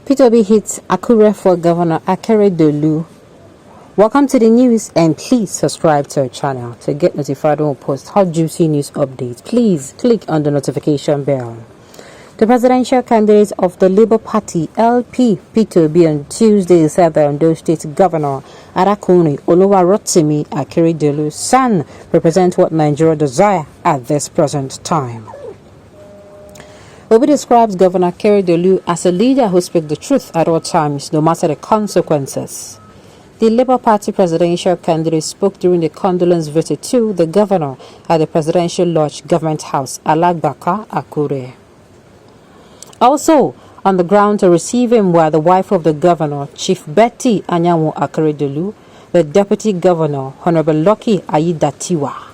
P2B hits Akure for Governor Akeredolu. Welcome to the news, and please subscribe to our channel to get notified when we post hot juicy news updates. Please click on the notification bell. The presidential candidate of the Labour Party LP P2B on Tuesday said that Ondo State Governor Akeredolu Oluwarotimi Akeredolu's son represents what Nigeria desire at this present time. Obi describes Governor Akeredolu as a leader who speaks the truth at all times, no matter the consequences. The Labour Party presidential candidate spoke during the condolence visit to the governor at the Presidential Lodge Government House, Alagbaka, Akure. Also on the ground to receive him were the wife of the governor, Chief Betty Anyanwu Akeredolu, the Deputy Governor, Honorable Lucky Ayedatiwa,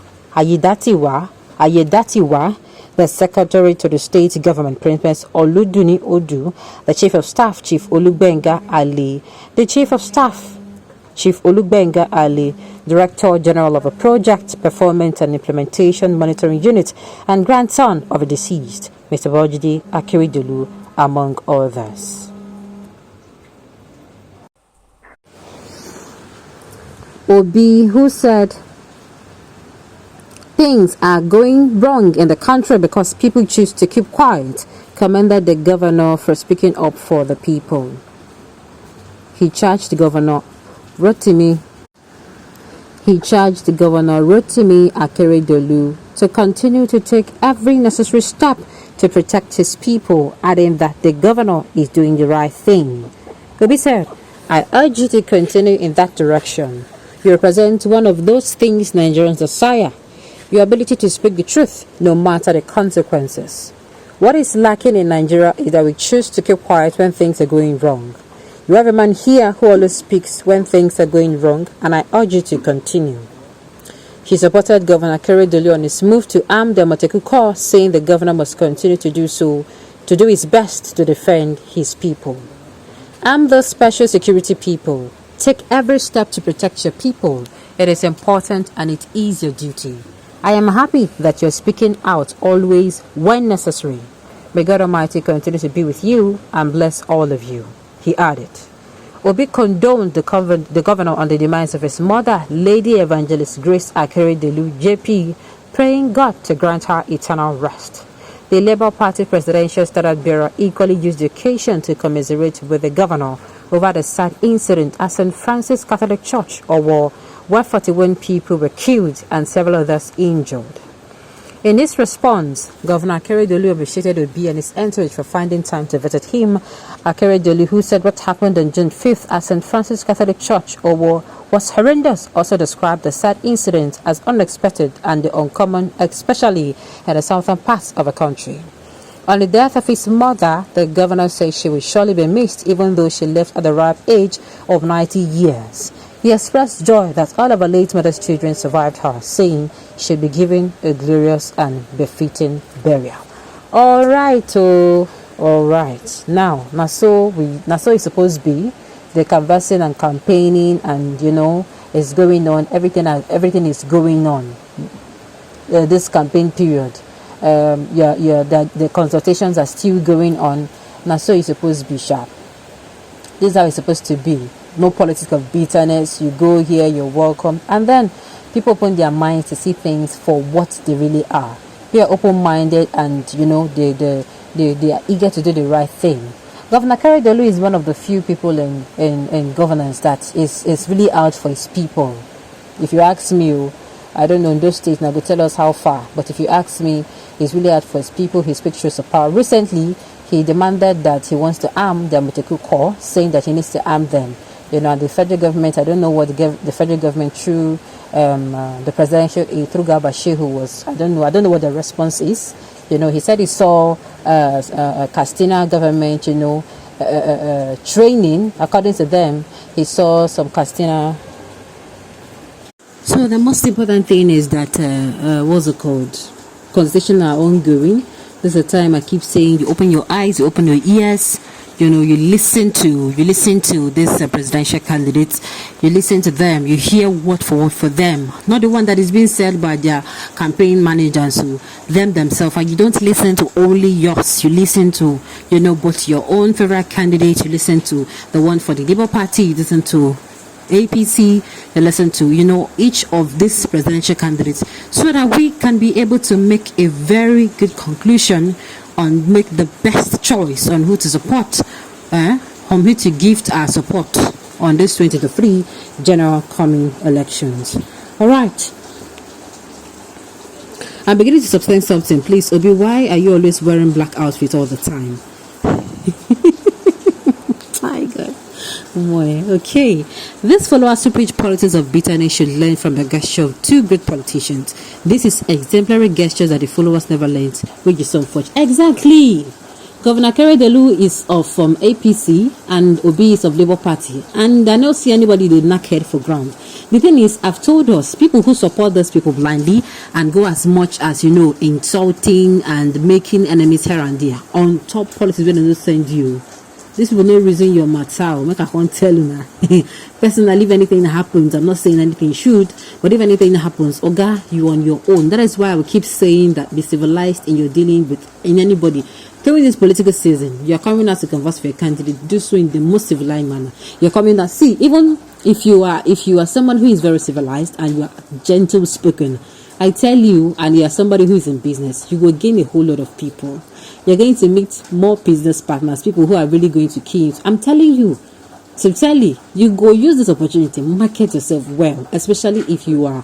the Secretary to the State Government, Princess Oluduni Odu, the Chief of Staff, Chief Olugbenga Ali, the Chief of Staff, Chief Olugbenga Ali, Director General of a Project Performance and Implementation Monitoring Unit, and grandson of a deceased, Mr. Bojidi Akeredolu, among others. Obi, who said things are going wrong in the country because people choose to keep quiet, commended the governor for speaking up for the people. He charged Governor Rotimi Akeredolu to continue to take every necessary step to protect his people, adding that the governor is doing the right thing. Obi said, "I urge you to continue in that direction. You represent one of those things Nigerians desire. Your ability to speak the truth, no matter the consequences. What is lacking in Nigeria is that we choose to keep quiet when things are going wrong. You have a man here who always speaks when things are going wrong, and I urge you to continue." He supported Governor Akeredolu on his move to arm the Moteku Corps, saying the governor must continue to do his best to defend his people. Arm those special security people. Take every step to protect your people. It is important and it is your duty. I am happy that you're speaking out always when necessary. May God Almighty continue to be with you and bless all of you, he added. Obi condoned the governor on the demise of his mother, Lady Evangelist Grace Akeredolu, JP, praying God to grant her eternal rest. The Labour Party presidential standard bearer equally used the occasion to commiserate with the governor over the sad incident at St. Francis Catholic Church, Owo, where 41 people were killed and several others injured. In his response, Governor Akeredolu appreciated Obi and his entourage for finding time to visit him. Akeredolu, who said what happened on June 5th at St. Francis Catholic Church, Owo, was horrendous, also described the sad incident as unexpected and uncommon, especially in the southern parts of the country. On the death of his mother, the governor said she will surely be missed, even though she left at the ripe age of 90 years. He expressed joy that all of her late mother's children survived her, saying she'll be given a glorious and befitting burial. All right. Now so it's supposed to be. The canvassing and campaigning, and is going on. Everything is going on. This campaign period. The consultations are still going on. Now so it's supposed to be sharp. This is how it's supposed to be. No politics of bitterness. You go here, you're welcome, and then people open their minds to see things for what they really are. They are open-minded, and they are eager to do the right thing. Governor Akeredolu is one of the few people in governance that is really out for his people. If you ask me, I don't know in those states now, they tell us how far, but if you ask me, he's really out for his people. His pictures of power. Recently, he demanded that he wants to arm the Moteku Corps, saying that he needs to arm them. The federal government, I don't know what the federal government through the presidential aide through Garba Shehu was. I don't know what the response is. He said he saw Castina government, training. According to them, he saw some Castina. So the most important thing is that what's it called? Consultations are ongoing. This is the time I keep saying: you open your eyes, you open your ears. you listen to this presidential candidates, you listen to them, you hear word for word for them, not the one that is being said by their campaign managers, so them themselves. And you don't listen to only yours, you listen to both your own favorite candidate, you listen to the one for the Labour Party, you listen to APC, you listen to each of these presidential candidates, so that we can be able to make a very good conclusion on make the best choice on who to support, on who to gift our support on this 2023 general coming elections. All right, I'm beginning to sustain something. Please, Obi, why are you always wearing black outfit all the time? My God. Okay, these followers who preach politics of bitterness should learn from the gesture of two great politicians. This is exemplary gestures that the followers never learned, which is unfortunate. Exactly. Governor Akeredolu is from APC and Obi is of Labour Party, and I don't see anybody they knock head for ground. The thing is, I've told us, people who support those people blindly and go as much as insulting and making enemies here and there on top politics when they don't send you. This will no reason your matter. Make I can't tell you now. Personally, if anything happens, I'm not saying anything should, but if anything happens, Oga, you on your own. That is why I will keep saying that be civilized in your dealing with anybody. During this political season, you're coming out to converse for a candidate, do so in the most civilized manner. You're coming out, see, even if you are someone who is very civilized and you are gentle spoken, I tell you, and you are somebody who is in business, you will gain a whole lot of people. You're going to meet more business partners, people who are really going to key you. I'm telling you, sincerely, you go use this opportunity, market yourself well, especially if you are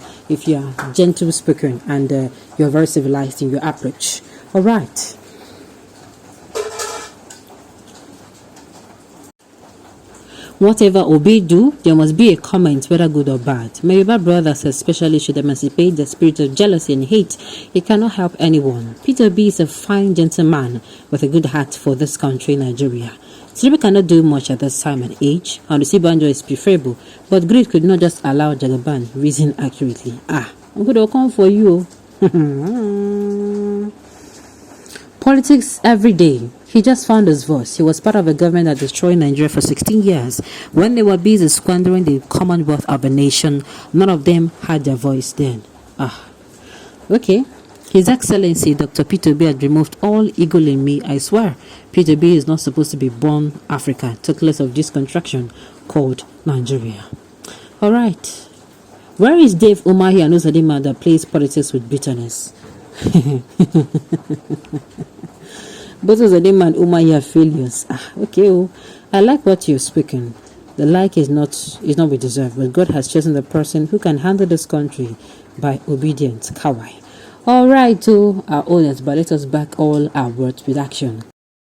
gentle spoken and you're very civilized in your approach. All right. Whatever Obi do, there must be a comment, whether good or bad. My Yoruba brothers especially should emancipate the spirit of jealousy and hate. He cannot help anyone. Peter B is a fine gentleman with a good heart for this country, Nigeria. Tinubu cannot do much at this time and age, and the Sibanjo is preferable, but greed could not just allow Jagaban reason accurately. I'm going to come for you. Politics every day. He just found his voice. He was part of a government that destroyed Nigeria for 16 years. When they were busy squandering the commonwealth of a nation, none of them had their voice then. Okay. His Excellency Dr. Peter B had removed all eagle in me, I swear. Peter B is not supposed to be born Africa, took less of this contraction called Nigeria. Alright. Where is Dave Umahi and Uzadima that plays politics with bitterness? Both Uzadima and Umahi are failures. Okay. I like what you've spoken. The like is not we deserve, but God has chosen the person who can handle this country by obedience. Kawai. All right, to our audience, but let us back all our words with action.